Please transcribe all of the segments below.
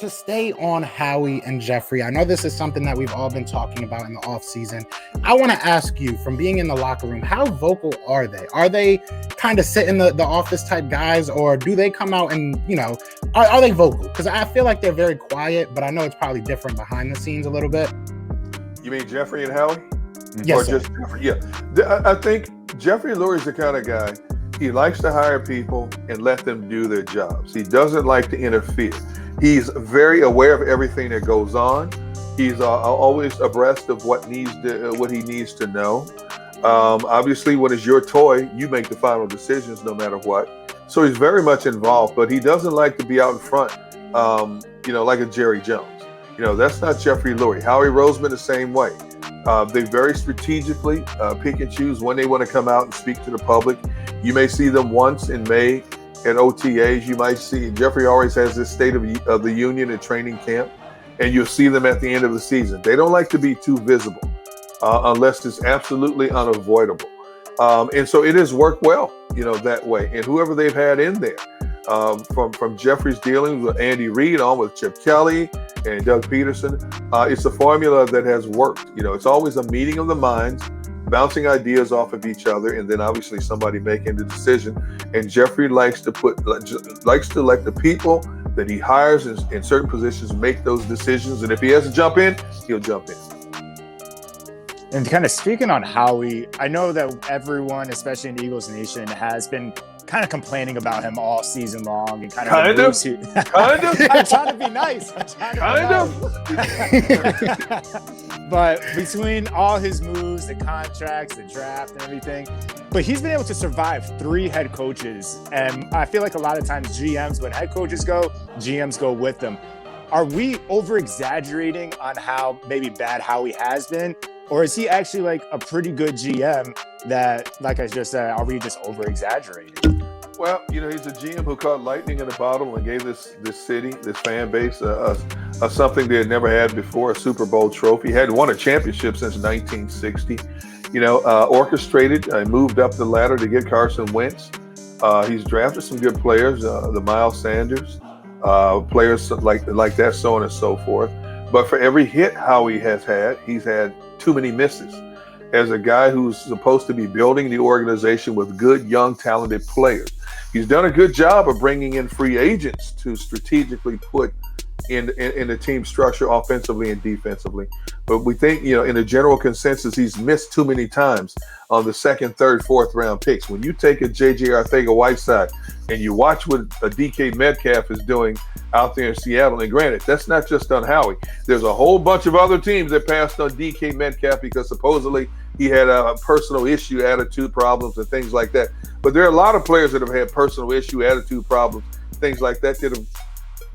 to stay on Howie and Jeffrey, I know this is something that we've all been talking about in the offseason. I want to ask you, from being in the locker room, how vocal are they? Are they kind of sitting the office type guys, or do they come out and, are they vocal? Because I feel like they're very quiet, but I know it's probably different behind the scenes a little bit. You mean Jeffrey and Howie? Yes, or just Jeffrey? Yeah. I think Jeffrey Lurie's the kind of guy, he likes to hire people and let them do their jobs. He doesn't like to interfere. He's very aware of everything that goes on. He's always abreast of what he needs to know. Obviously, when it's your toy, you make the final decisions no matter what. So he's very much involved, but he doesn't like to be out in front, like a Jerry Jones. That's not Jeffrey Lurie. Howie Roseman the same way. They very strategically pick and choose when they want to come out and speak to the public. You may see them once in May at OTAs. You might see Jeffrey always has this State of the Union at training camp, and you'll see them at the end of the season. They don't like to be too visible unless it's absolutely unavoidable. And so it has worked well, that way. And whoever they've had in there, from Jeffrey's dealings with Andy Reid on with Chip Kelly and Doug Peterson, it's a formula that has worked. It's always a meeting of the minds, bouncing ideas off of each other, and then obviously somebody making the decision. And Jeffrey likes to let the people that he hires in certain positions make those decisions. And if he has to jump in, he'll jump in. And kind of speaking on Howie, I know that everyone, especially in the Eagles Nation, has been kind of complaining about him all season long, and kind of. I'm trying to be nice. But between all his moves, the contracts, the draft, and everything, but he's been able to survive 3 head coaches, and I feel like a lot of times GMs, when head coaches go, GMs go with them. Are we over-exaggerating on how maybe bad Howie has been? Or is he actually like a pretty good GM that, like I just said, are we just over-exaggerating? Well, he's a GM who caught lightning in a bottle and gave this city, this fan base, something they had never had before, a Super Bowl trophy. He hadn't won a championship since 1960. Orchestrated, moved up the ladder to get Carson Wentz. He's drafted some good players, the Miles Sanders, players like that, so on and so forth. But for every hit Howie has had, he's had too many misses. As a guy who's supposed to be building the organization with good, young, talented players, he's done a good job of bringing in free agents to strategically put in the team structure offensively and defensively. But we think, in the general consensus, he's missed too many times on the 2nd, 3rd, 4th round picks. When you take a J.J. Arcega-Whiteside and you watch what a DK Metcalf is doing out there in Seattle, and granted, that's not just on Howie. There's a whole bunch of other teams that passed on DK Metcalf because supposedly he had a personal issue, attitude problems, and things like that. But there are a lot of players that have had personal issue, attitude problems, things like that have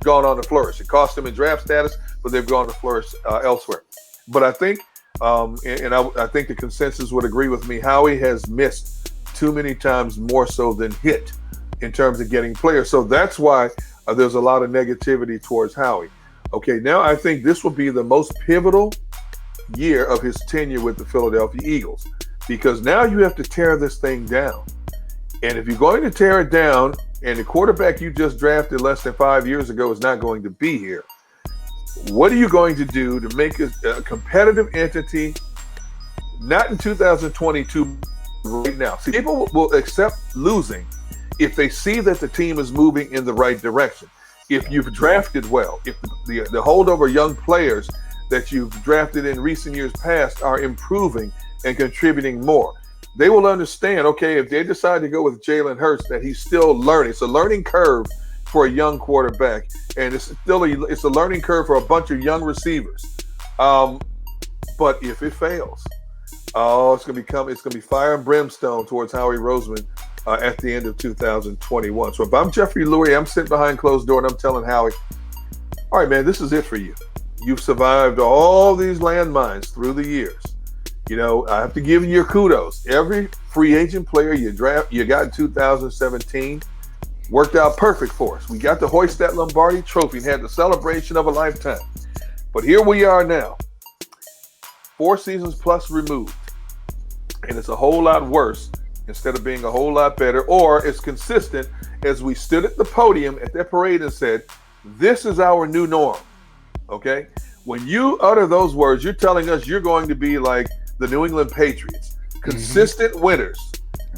gone on to flourish. It cost them in draft status, but they've gone to flourish elsewhere. But I think, I think the consensus would agree with me, Howie has missed too many times, more so than hit, in terms of getting players. So that's why there's a lot of negativity towards Howie. Okay, now I think this will be the most pivotal year of his tenure with the Philadelphia Eagles, because now you have to tear this thing down. And if you're going to tear it down, and the quarterback you just drafted less than 5 years ago is not going to be here, what are you going to do to make a competitive entity, not in 2022, right now? See, people will accept losing if they see that the team is moving in the right direction. If you've drafted well, if the holdover young players that you've drafted in recent years past are improving and contributing more, they will understand, okay, if they decide to go with Jalen Hurts, that he's still learning. It's a learning curve for a young quarterback, and it's a learning curve for a bunch of young receivers. But if it fails, it's gonna be fire and brimstone towards Howie Roseman at the end of 2021. So if I'm Jeffrey Lurie, I'm sitting behind closed door and I'm telling Howie, all right, man, this is it for you. You've survived all these landmines through the years. I have to give you your kudos. Every free agent player you got in 2017 worked out perfect for us. We got to hoist that Lombardi trophy and had the celebration of a lifetime. But here we are now, 4 seasons plus removed, and it's a whole lot worse instead of being a whole lot better, or as consistent as we stood at the podium at that parade and said, This is our new norm. Okay? When you utter those words, you're telling us you're going to be like the New England Patriots, consistent winners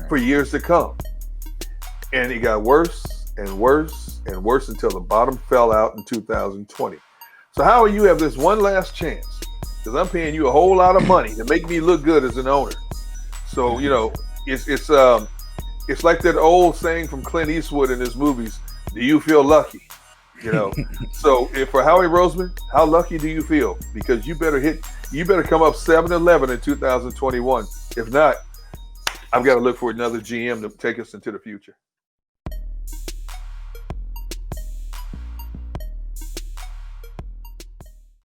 for years to come. And it got worse and worse and worse until the bottom fell out in 2020. So Howie, you have this one last chance, because I'm paying you a whole lot of money to make me look good as an owner. So, you know, it's like that old saying from Clint Eastwood in his movies, do you feel lucky? You know, so if for Howie Roseman, how lucky do you feel? Because you better come up 7-11 in 2021. If not, I've got to look for another GM to take us into the future.